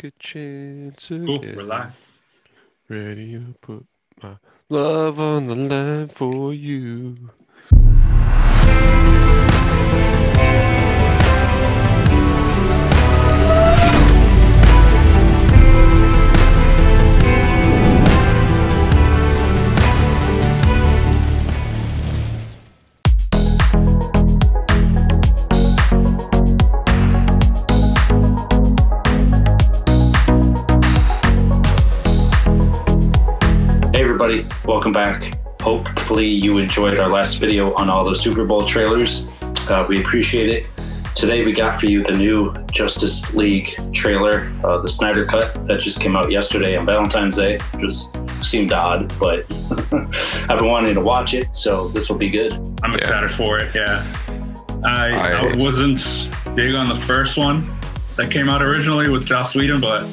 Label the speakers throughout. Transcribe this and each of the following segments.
Speaker 1: a chance
Speaker 2: Cool, we're
Speaker 1: again.
Speaker 2: live.
Speaker 1: Ready to put my love on the line for you.
Speaker 3: Everybody, welcome back. Hopefully you enjoyed our last video on all the Super Bowl trailers. We appreciate it. Today we got for you the new Justice League trailer, the Snyder Cut that just came out yesterday on Valentine's Day. Just seemed odd, but I've been wanting to watch it, so this will be good.
Speaker 2: I'm excited for it, yeah. I wasn't big on the first one that came out originally with Joss Whedon, but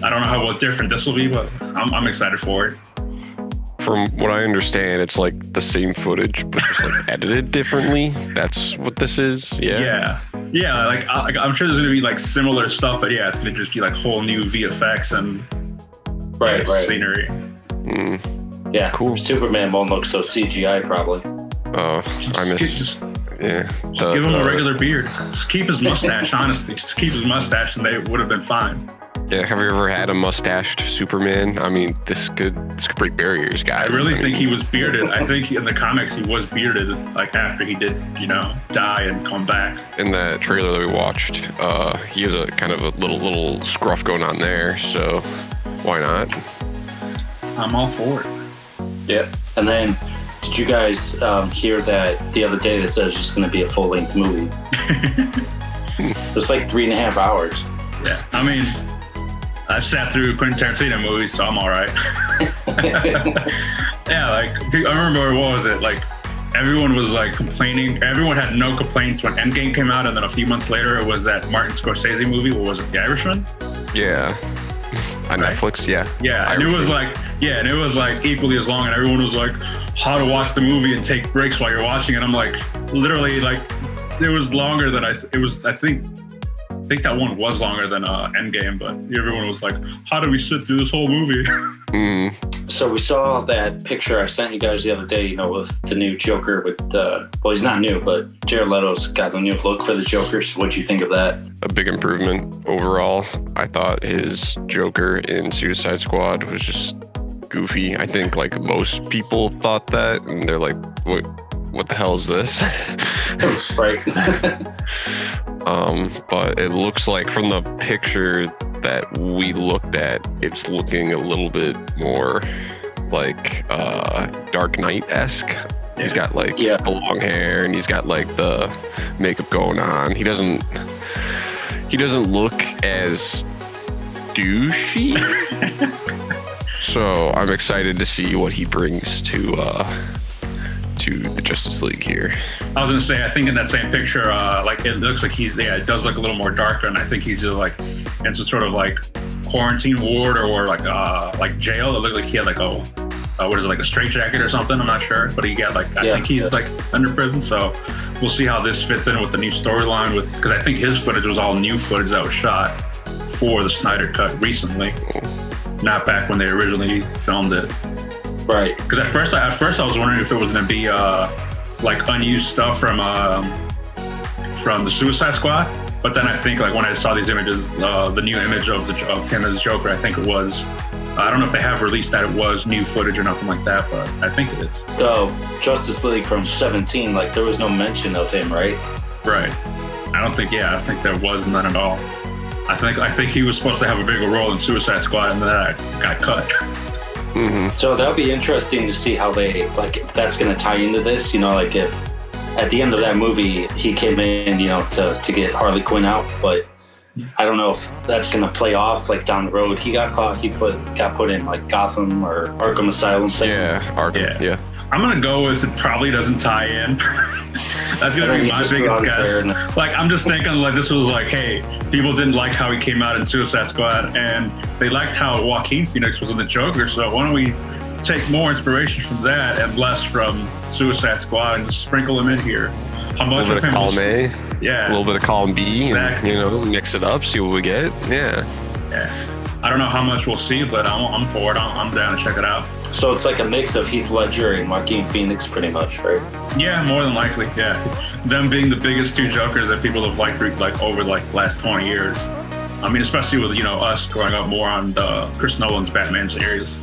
Speaker 2: I don't know how different this will be, but I'm excited for it.
Speaker 1: From what I understand, it's like the same footage, but just like edited differently. That's what this is.
Speaker 2: Yeah. Like I'm sure there's gonna be like similar stuff, but yeah, it's gonna just be like whole new VFX and
Speaker 3: Right.
Speaker 2: scenery.
Speaker 3: Yeah,
Speaker 1: Cool.
Speaker 3: Superman won't look so CGI probably.
Speaker 2: Just give him a regular beard. Just keep his mustache, honestly. Just keep his mustache and they would have been fine.
Speaker 1: Yeah, have you ever had a mustached Superman? I mean, this could break barriers, guys.
Speaker 2: I really think he was bearded. I think in the comics he was bearded, like after he did, die and come back.
Speaker 1: In that trailer that we watched, he has a kind of a little scruff going on there, so why not?
Speaker 2: I'm all for it.
Speaker 3: Yeah. And then, did you guys hear that the other day that said it's just going to be a full-length movie? It's like 3.5 hours.
Speaker 2: Yeah, I mean, I sat through Quentin Tarantino movies, so I'm all right. Yeah, like, I remember, what was it? Like, everyone was like complaining. Everyone had no complaints when Endgame came out, and then a few months later, it was that Martin Scorsese movie. What was it, The Irishman?
Speaker 1: Yeah. On
Speaker 2: Right.
Speaker 1: Netflix, yeah.
Speaker 2: Yeah, and it was like equally as long, and everyone was like, how to watch the movie and take breaks while you're watching it. I'm like, literally, like, it was longer than I think that one was longer than Endgame, but everyone was like, how do we sit through this whole movie?
Speaker 3: So we saw that picture I sent you guys the other day, with the new Joker with well, he's not new, but Jared Leto's got a new look for the Joker. So what'd you think of that?
Speaker 1: A big improvement overall. I thought his Joker in Suicide Squad was just goofy. I think like most people thought that, and they're like, what the hell is this?
Speaker 3: Right.
Speaker 1: But it looks like from the picture that we looked at, it's looking a little bit more like Dark Knight-esque. He's got like the long hair, and he's got like the makeup going on. He doesn't look as douchey. So I'm excited to see what he brings to the Justice League here.
Speaker 2: I was gonna say, I think in that same picture, like it looks like it does look a little more darker, and I think he's just like in some sort of like quarantine ward or like jail. It looked like he had like like a straitjacket or something. I'm not sure, but he got like I think he's like under prison. So we'll see how this fits in with the new storyline because I think his footage was all new footage that was shot for the Snyder Cut recently, not back when they originally filmed it.
Speaker 3: Right.
Speaker 2: Because at first I was wondering if it was going to be like unused stuff from the Suicide Squad, but then I think like when I saw these images, the new image of him as Joker, I think it was. I don't know if they have released that it was new footage or nothing like that, but I think it is.
Speaker 3: Oh, Justice League from 17, like there was no mention of him, right?
Speaker 2: Right. I think there was none at all. I think he was supposed to have a bigger role in Suicide Squad, and then that got cut.
Speaker 3: So that'll be interesting to see how they, like, if that's going to tie into this, like if at the end of that movie he came in, to get Harley Quinn out, but I don't know if that's going to play off like down the road. He got caught, got put in like Gotham or Arkham Asylum thing.
Speaker 1: Yeah, Arkham, yeah.
Speaker 2: I'm going to go with it probably doesn't tie in. That's going to be my biggest guess. Like, I'm just thinking like this was like, hey, people didn't like how he came out in Suicide Squad, and they liked how Joaquin Phoenix was in the Joker, so why don't we take more inspiration from that and less from Suicide Squad and just sprinkle him in here. How much of him?
Speaker 1: Column A,
Speaker 2: yeah,
Speaker 1: a little bit of column B,
Speaker 2: exactly.
Speaker 1: And mix it up, see what we get. Yeah.
Speaker 2: Yeah. I don't know how much we'll see, but I'm for it. I'm down to check it out.
Speaker 3: So it's like a mix of Heath Ledger and Joaquin Phoenix, pretty much, right?
Speaker 2: Yeah, more than likely. Yeah, them being the biggest two Jokers that people have liked over like the last 20 years. I mean, especially with us growing up more on the Chris Nolan's Batman series.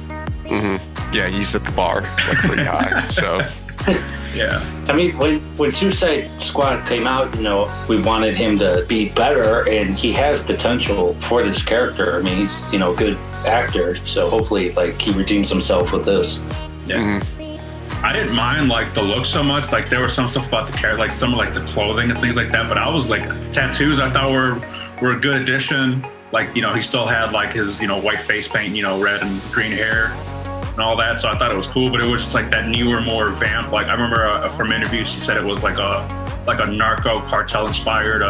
Speaker 1: Mm-hmm. Yeah, he's at the bar like pretty high. So.
Speaker 2: Yeah.
Speaker 3: I mean, when Suicide Squad came out, we wanted him to be better, and he has potential for this character. I mean, he's a good actor, so hopefully, like, he redeems himself with this.
Speaker 2: Yeah. Mm-hmm. I didn't mind like the look so much. Like there was some stuff about the character, like some of like the clothing and things like that. But I was like, the tattoos I thought were a good addition. Like he still had like his white face paint, red and green hair. And all that, so I thought it was cool, but it was just like that newer, more vamp. Like I remember from interviews, she said it was like a narco cartel inspired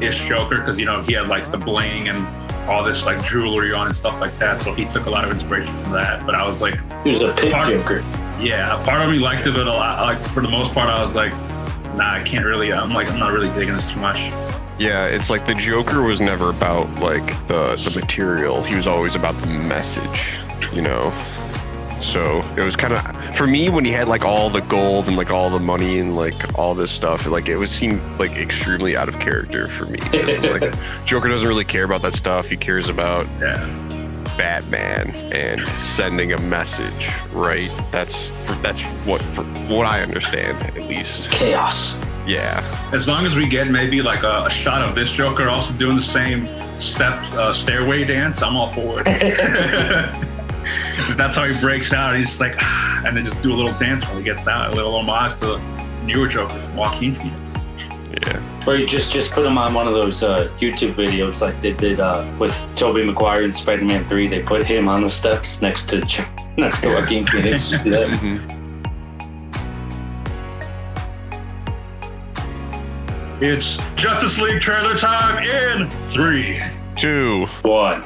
Speaker 2: ish Joker, because he had like the bling and all this like jewelry on and stuff like that. So he took a lot of inspiration from that. But I was like,
Speaker 3: he was a pig Joker.
Speaker 2: Yeah, part of me liked it, but a lot, like for the most part, I was like, nah, I can't really. I'm not really digging this too much.
Speaker 1: Yeah, it's like the Joker was never about like the material. He was always about the message, So it was kind of, for me, when he had like all the gold and like all the money and like all this stuff, like it would seem like extremely out of character for me. Like Joker doesn't really care about that stuff. He cares about Batman and sending a message, right? That's what I understand, at least.
Speaker 3: Chaos.
Speaker 1: Yeah.
Speaker 2: As long as we get maybe like a shot of this Joker also doing the same stairway dance, I'm all for it. If that's how he breaks out, he's just like, and then just do a little dance when he gets out, a little homage to the newer Joker from Joaquin Phoenix.
Speaker 1: Yeah.
Speaker 3: Or you just put him on one of those YouTube videos like they did with Tobey Maguire in Spider-Man 3. They put him on the steps next to Joaquin Phoenix. Just do that.
Speaker 1: Mm-hmm.
Speaker 2: It's Justice League trailer time in 3,
Speaker 1: 2,
Speaker 3: 1.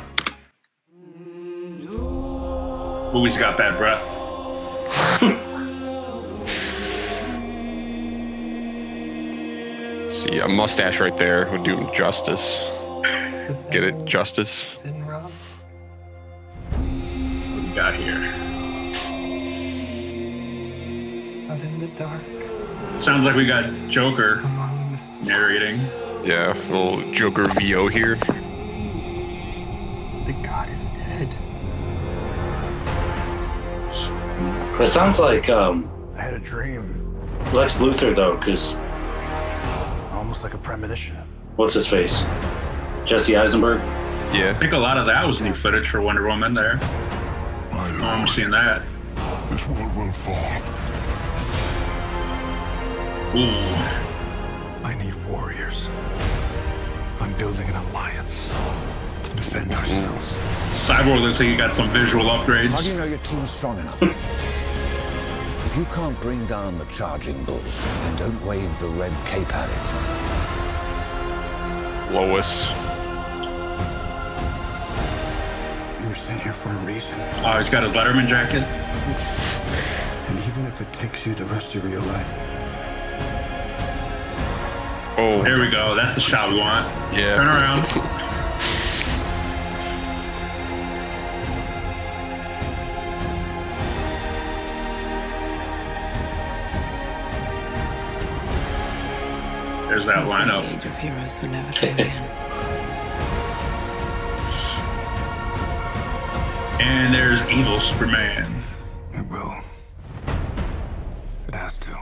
Speaker 2: Movie's got bad breath.
Speaker 1: See, a mustache right there would do him justice. Get it? Justice.
Speaker 2: What we got here?
Speaker 4: Out in the dark.
Speaker 2: Sounds like we got Joker narrating.
Speaker 1: Yeah, a little Joker VO here.
Speaker 4: The god is dead.
Speaker 3: It sounds like
Speaker 4: I had a dream.
Speaker 3: Lex Luthor, though, because
Speaker 4: Almost like a premonition.
Speaker 3: what's his face? Jesse Eisenberg?
Speaker 1: Yeah.
Speaker 2: I think a lot of that was new footage for Wonder Woman there. I remember seeing that.
Speaker 5: This world will fall.
Speaker 2: Ooh.
Speaker 4: I need warriors. I'm building an alliance to defend ourselves.
Speaker 2: Cyborg looks like he got some visual
Speaker 6: How do you
Speaker 2: upgrades.
Speaker 6: know your team's strong enough? If you can't bring down the charging bull, then don't wave the red cape at it.
Speaker 1: Lois.
Speaker 5: You were sent here for a reason.
Speaker 2: Oh, he's got his Letterman jacket.
Speaker 5: And even if it takes you the rest of your life,
Speaker 1: Oh,
Speaker 2: There we go. That's the shot we want.
Speaker 1: yeah.
Speaker 2: Turn around. There's that lineup.
Speaker 7: The age of heroes will never come again.
Speaker 2: And there's evil Superman.
Speaker 4: It will. It has to.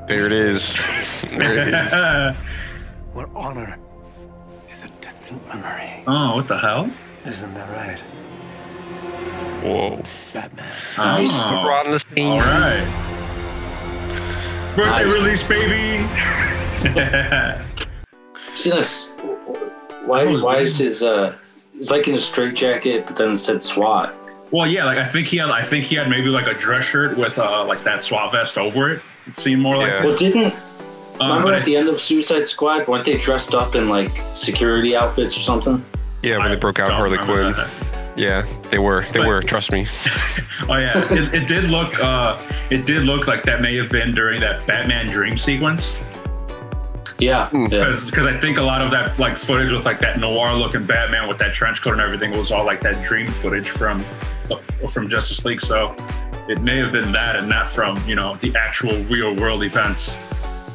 Speaker 1: There it is. There it is.
Speaker 5: where honor is a distant memory.
Speaker 2: Oh, what the hell?
Speaker 5: Isn't that right,
Speaker 1: Whoa.
Speaker 5: Batman?
Speaker 3: Nice.
Speaker 2: Oh,
Speaker 1: We're on the same
Speaker 2: all right. Birthday
Speaker 3: Nice.
Speaker 2: release, baby.
Speaker 3: See this? Why is his it's like in a straitjacket, but then it said SWAT.
Speaker 2: Well, yeah, like I think he had maybe like a dress shirt with like that SWAT vest over it. It seemed more like.
Speaker 1: Yeah.
Speaker 3: Well, didn't remember
Speaker 2: but
Speaker 3: at the end of Suicide Squad, weren't they dressed up in like security outfits or something?
Speaker 1: Yeah, when they broke out
Speaker 2: don't
Speaker 1: Harley
Speaker 2: remember
Speaker 1: Quinn.
Speaker 2: that.
Speaker 1: Yeah, they were. Trust me.
Speaker 2: Oh yeah, it did look. It did look like that may have been during that Batman dream sequence.
Speaker 3: Yeah,
Speaker 2: because I think a lot of that like footage with like that noir looking Batman with that trench coat and everything was all like that dream footage from Justice League. So it may have been that and not from, you know, the actual real world events,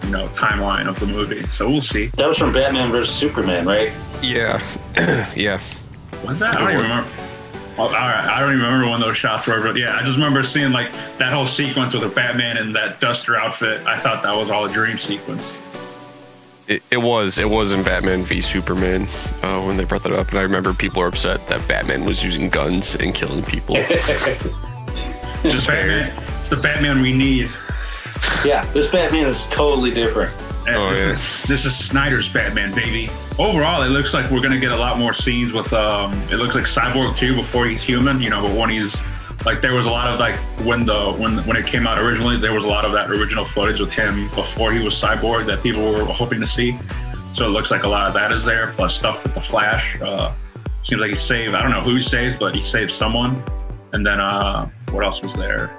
Speaker 2: you know, timeline of the movie. So we'll see.
Speaker 3: That was from Batman versus Superman, right?
Speaker 1: Yeah. Yeah.
Speaker 2: What's that? I don't even remember. Oh, all right, I don't even remember when those shots were, but yeah, I just remember seeing like that whole sequence with a Batman in that duster outfit. I thought that was all a dream sequence.
Speaker 1: It was in Batman v Superman when they brought that up, and I remember people were upset that Batman was using guns and killing people.
Speaker 2: Just Batman. It's the Batman we need.
Speaker 3: Yeah, this Batman is totally different.
Speaker 2: This is Snyder's Batman, baby. Overall, it looks like we're gonna get a lot more scenes with. It looks like Cyborg 2 before he's human, you know, but when he's like, there was a lot of like when it came out originally, there was a lot of that original footage with him before he was Cyborg that people were hoping to see. So it looks like a lot of that is there, plus stuff with the Flash. Seems like he saved. I don't know who he saves, but he saved someone. And then what else was there?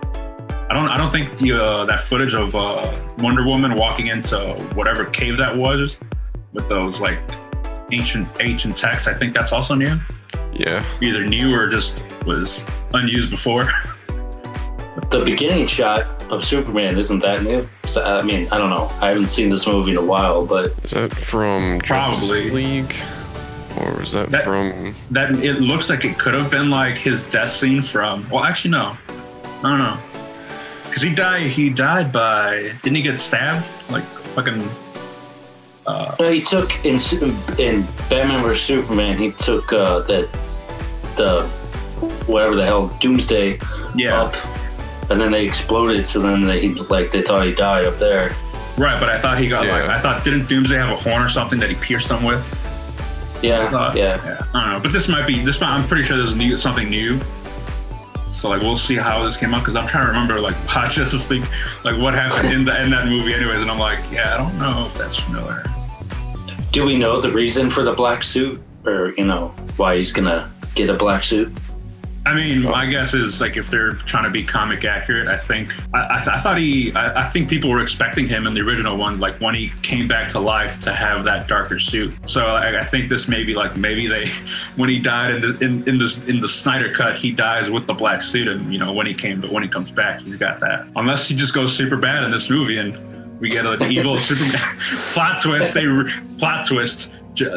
Speaker 2: I don't think that footage of Wonder Woman walking into whatever cave that was with those like ancient texts. I think that's also new.
Speaker 1: Yeah.
Speaker 2: Either new or just was unused before.
Speaker 3: The beginning shot of Superman isn't that new. So, I mean, I don't know. I haven't seen this movie in a while, but
Speaker 1: is that from
Speaker 2: probably
Speaker 1: Justice League, or is that from?
Speaker 2: That it looks like it could have been like his death scene from. Well, actually, no, I don't know, because he died by. Didn't he get stabbed? Like fucking.
Speaker 3: No, he took in Batman vs Superman. He took the whatever the hell Doomsday up, and then they exploded. So then they thought he died up there.
Speaker 2: Right, but I thought he got I thought didn't Doomsday have a horn or something that he pierced him with?
Speaker 3: Yeah.
Speaker 2: I don't know, but this might be I'm pretty sure this is something new. So like we'll see how this came out, because I'm trying to remember like Justice League, like what happened in that movie anyways, and I'm like, yeah, I don't know if that's familiar.
Speaker 3: Do we know the reason for the black suit, or you know why he's gonna get a black suit?
Speaker 2: I mean, my guess is like if they're trying to be comic accurate, I think I think people were expecting him in the original one, like when he came back to life, to have that darker suit. So I think this may be like maybe they when he died in the Snyder cut, he dies with the black suit, and you know when he comes back, he's got that. Unless he just goes super bad in this movie and we get an evil Superman plot twist.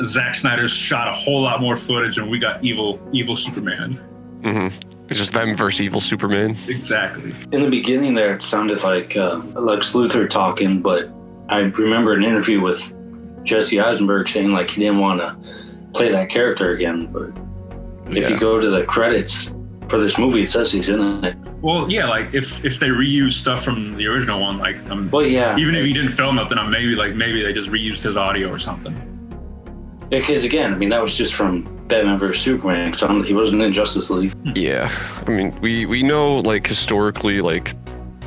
Speaker 2: Zack Snyder shot a whole lot more footage, and we got evil Superman.
Speaker 1: Mm-hmm. It's just them versus evil Superman.
Speaker 2: Exactly.
Speaker 3: In the beginning there, it sounded like Lex Luthor talking, but I remember an interview with Jesse Eisenberg saying like he didn't want to play that character again. But if you go to the credits for this movie, it says he's in it.
Speaker 2: Well, yeah, like if they reuse stuff from the original one, like even if he didn't film it, then maybe they just reused his audio or something.
Speaker 3: Because again, I mean, that was just from Batman vs Superman, because he wasn't in Justice League.
Speaker 1: Yeah, I mean, we know like historically, like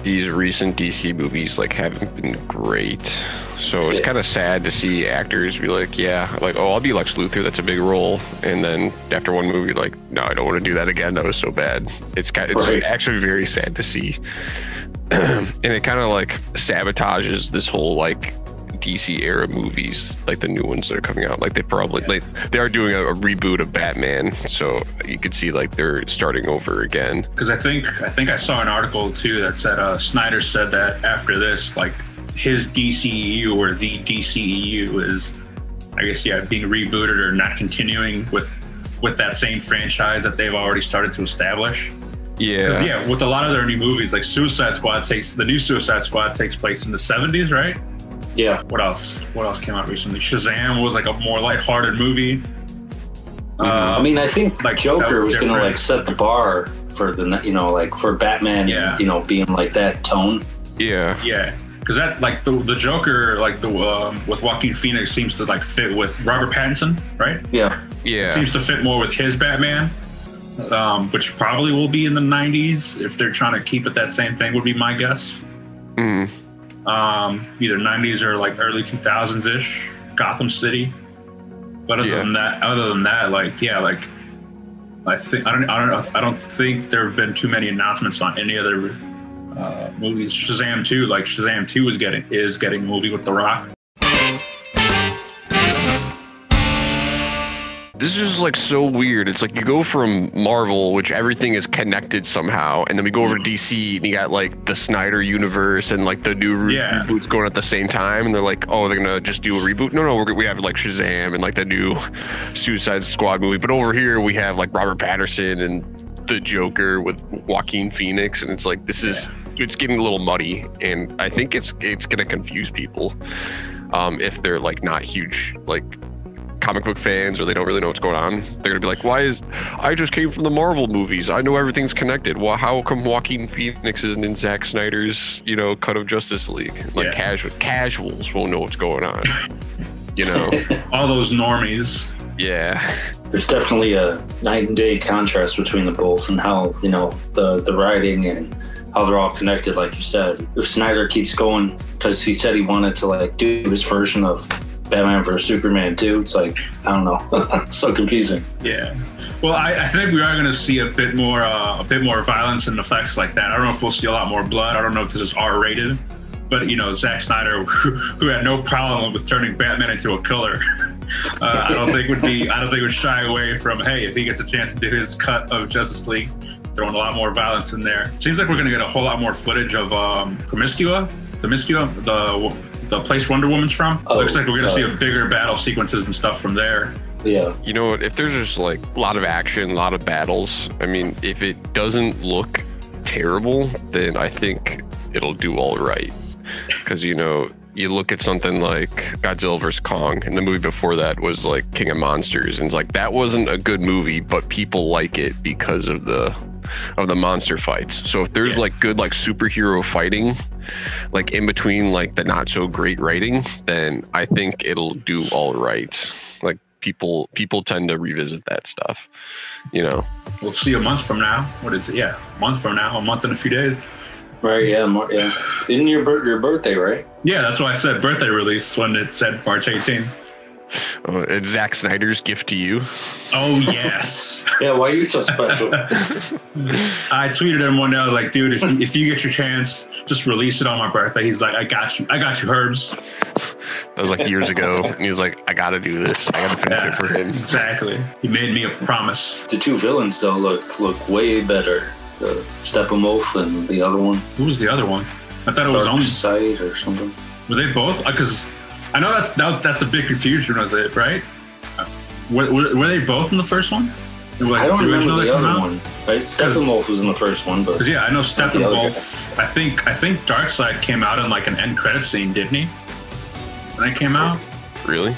Speaker 1: these recent DC movies like haven't been great, so it's kind of sad to see actors be like, oh, I'll be Lex Luthor, that's a big role, and then after one movie, like, no, I don't want to do that again, that was so bad. It's actually very sad to see, and it kind of like sabotages this whole like DC era movies, like the new ones that are coming out. Like they are doing a reboot of Batman, so you could see like they're starting over again. Because
Speaker 2: I think I saw an article too that said Snyder said that after this, like his DCEU or the DCEU is, I guess, being rebooted or not continuing with that same franchise that they've already started to establish. Yeah, with a lot of their new movies, like the new Suicide Squad takes place in the 70s, right?
Speaker 3: Yeah.
Speaker 2: What else came out recently? Shazam was like a more lighthearted movie.
Speaker 3: I mean, I think like Joker was going to like set the bar for for Batman, being like that tone.
Speaker 2: Yeah. Because that like the Joker, like with Joaquin Phoenix seems to like fit with Robert Pattinson, right?
Speaker 3: Yeah.
Speaker 2: It seems to fit more with his Batman, which probably will be in the 90s if they're trying to keep it that same thing. Would be my guess.
Speaker 1: Mm.
Speaker 2: Either 90s or like early 2000s-ish, Gotham City. But other than that, I don't think there have been too many announcements on any other movies. Shazam 2 is getting a movie with The Rock.
Speaker 1: This is just like so weird. It's like you go from Marvel, which everything is connected somehow, and then we go over to DC, and you got like the Snyder universe and like the new reboots going at the same time, and they're like, oh, they're gonna just do a reboot. No, we have like Shazam and like the new Suicide Squad movie, but over here we have like Robert Pattinson and the Joker with Joaquin Phoenix, and it's like this is it's getting a little muddy, and I think it's gonna confuse people if they're like not huge like comic book fans, or they don't really know what's going on. They're gonna be like, I just came from the Marvel movies, I know everything's connected. Well, how come Joaquin Phoenix isn't in Zack Snyder's cut of Justice League? Like casuals won't know what's going on. All
Speaker 2: those normies.
Speaker 3: There's definitely a night and day contrast between the both, and how the writing and how they're all connected. Like you said, if Snyder keeps going, because he said he wanted to like do his version of Batman vs Superman too. It's like, I don't know. It's so confusing.
Speaker 2: Yeah. Well, I think we are going to see a bit more violence and effects like that. I don't know if we'll see a lot more blood. I don't know if this is R-rated, but Zack Snyder, who had no problem with turning Batman into a killer, I don't think would shy away from, hey, if he gets a chance to do his cut of Justice League, throwing a lot more violence in there. Seems like we're going to get a whole lot more footage of Promiscua, the place Wonder Woman's from. Looks like we're going to see a bigger battle sequences and stuff from there.
Speaker 3: Yeah.
Speaker 1: You know what? If there's just like a lot of action, a lot of battles, I mean, if it doesn't look terrible, then I think it'll do all right. Because, you look at something like Godzilla vs. Kong, and the movie before that was like King of Monsters, and it's like that wasn't a good movie, but people like it because of the monster fights. So if there's like good like superhero fighting like in between like the not so great writing, then I think it'll do all right. Like people tend to revisit that stuff,
Speaker 2: We'll see a month from now. What is it? Yeah, a month from now, a month and a few days.
Speaker 3: Right, yeah. Isn't your birthday, right?
Speaker 2: Yeah, that's why I said birthday release when it said March 18th.
Speaker 1: It's Zack Snyder's gift to you.
Speaker 2: Oh, yes.
Speaker 3: Yeah, why are you so special?
Speaker 2: I tweeted him one day, I was like, dude, if you get your chance, just release it on my birthday. He's like, I got you, Herbs.
Speaker 1: That was like years ago, and he was like, I gotta do this. I gotta finish it for him.
Speaker 2: Exactly. He made me a promise.
Speaker 3: The two villains, though, look way better. The Steppenwolf and the other one.
Speaker 2: Who was the other one? I thought it was only
Speaker 3: Side or something.
Speaker 2: Were they both? Because I know that's a big confusion with it, right? Were they both in the first one?
Speaker 3: I don't remember the other one. Right? Steppenwolf was in the first one, but
Speaker 2: yeah, I know Steppenwolf. I think Darkseid came out in like an end credit scene, didn't he? When it came out.
Speaker 1: Really?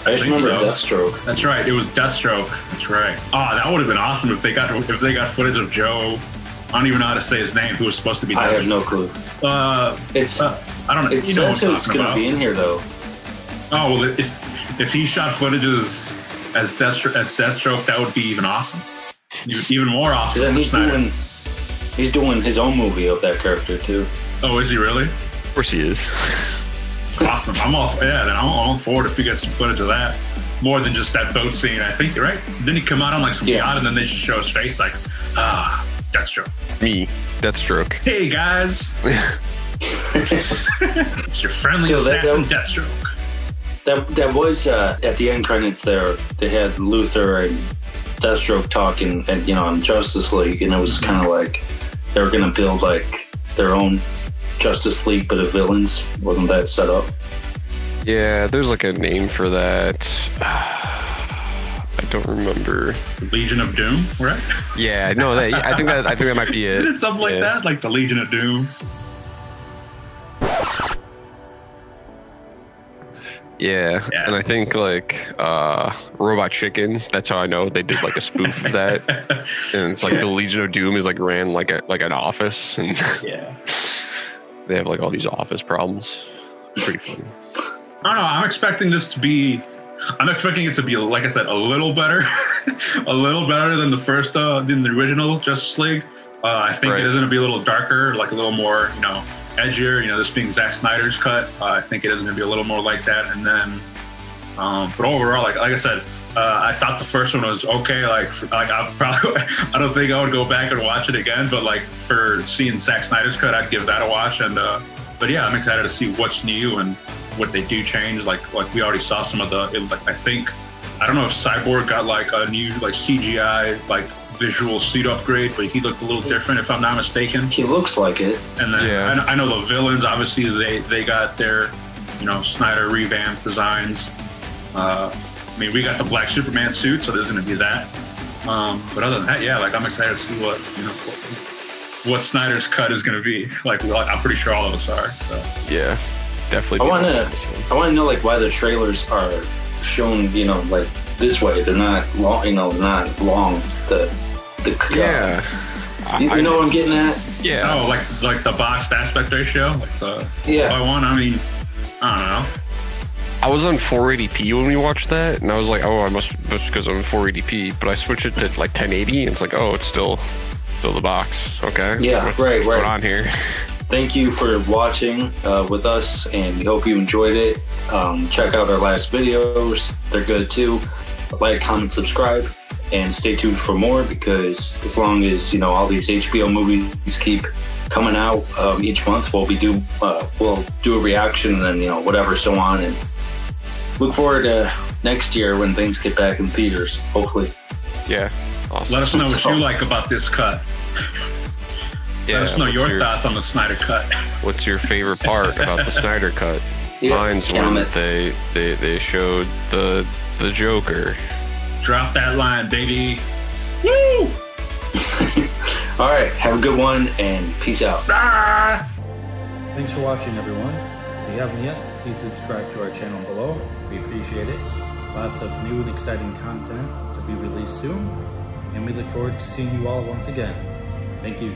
Speaker 3: I just remember Deathstroke.
Speaker 2: That's right. It was Deathstroke. That's right. Oh, that would have been awesome if they got footage of Joe. I don't even know how to say his name. Who was supposed to be Deathstroke.
Speaker 3: I have no clue.
Speaker 2: I don't know.
Speaker 3: It says who's going to be in here though.
Speaker 2: Oh well, if he shot footage as Deathstroke, that would be even awesome. Even more awesome.
Speaker 3: Then he's doing his own movie of that character too.
Speaker 2: Oh, is he really?
Speaker 1: Of course he is.
Speaker 2: Awesome. I'm all for it if you get some footage of that. More than just that boat scene. I think you're right. Didn't he come out on like some yacht and then they just show his face like, Deathstroke.
Speaker 1: Me, Deathstroke.
Speaker 2: Hey guys. It's your friendly assassin Deathstroke.
Speaker 3: That was at the end credits there. They had Luthor and Deathstroke talking, and on Justice League, and it was kind of like they were gonna build like their own Justice League, but of villains. Wasn't that set up?
Speaker 1: Yeah, there's like a name for that. I don't remember.
Speaker 2: Legion of Doom, right?
Speaker 1: Yeah, no, I think that might be it.
Speaker 2: Isn't it something like that, like the Legion of Doom?
Speaker 1: Yeah, and I think like Robot Chicken. That's how I know they did like a spoof of that, and it's like the Legion of Doom is like ran like an office, and they have like all these office problems. It's pretty funny.
Speaker 2: I don't know. I'm expecting it to be, like I said, a little better, a little better than the first, than the original Justice League. I think it is going to be a little darker, like a little more, edgier. This being Zack Snyder's cut, I think it is going to be a little more like that. And then, but overall, like I said, I thought the first one was okay. I don't think I would go back and watch it again. But like for seeing Zack Snyder's cut, I'd give that a watch. And but yeah, I'm excited to see what's new and what they do change. Like we already saw some of the. I think I don't know if Cyborg got like a new like CGI like visual suit upgrade, but he looked a little different if I'm not mistaken.
Speaker 3: He looks like it.
Speaker 2: And then I know the villains, obviously they got their, you know, Snyder revamped designs. I mean, we got the black Superman suit, so there's going to be that. But other than that, yeah, like I'm excited to see what, you know, what Snyder's cut is going to be. Like, I'm pretty sure all of us are. So.
Speaker 1: Yeah, definitely.
Speaker 3: I want to know like why the trailers are shown, you know, like this way. They're not long, you know, not long.
Speaker 1: Yeah.
Speaker 3: You know what I'm getting at?
Speaker 1: Yeah.
Speaker 2: Oh, like the boxed aspect ratio, like the by one. I mean, I don't know.
Speaker 1: I was on 480p when we watched that, and I was like, oh, I must because I'm in 480p. But I switched it to like 1080, and it's like, oh, it's still the box. Okay.
Speaker 3: Yeah. What's going
Speaker 1: on here?
Speaker 3: Thank you for watching with us, and we hope you enjoyed it. Check out our last videos; they're good too. Like, comment, subscribe. And stay tuned for more, because as long as, you know, all these HBO movies keep coming out each month, we'll do a reaction and then, you know, whatever, so on. And look forward to next year when things get back in theaters, hopefully.
Speaker 1: Yeah. Awesome.
Speaker 2: Let us know what you like about this cut. Let us know your thoughts on the Snyder Cut.
Speaker 1: What's your favorite part about the Snyder Cut?
Speaker 3: Yeah,
Speaker 1: mine's when they showed the Joker.
Speaker 2: Drop that line, baby. Woo!
Speaker 3: All right, have a good one, and peace out.
Speaker 8: Thanks for watching, everyone. If you haven't yet, please subscribe to our channel below. We appreciate it. Lots of new and exciting content to be released soon, and we look forward to seeing you all once again. Thank you.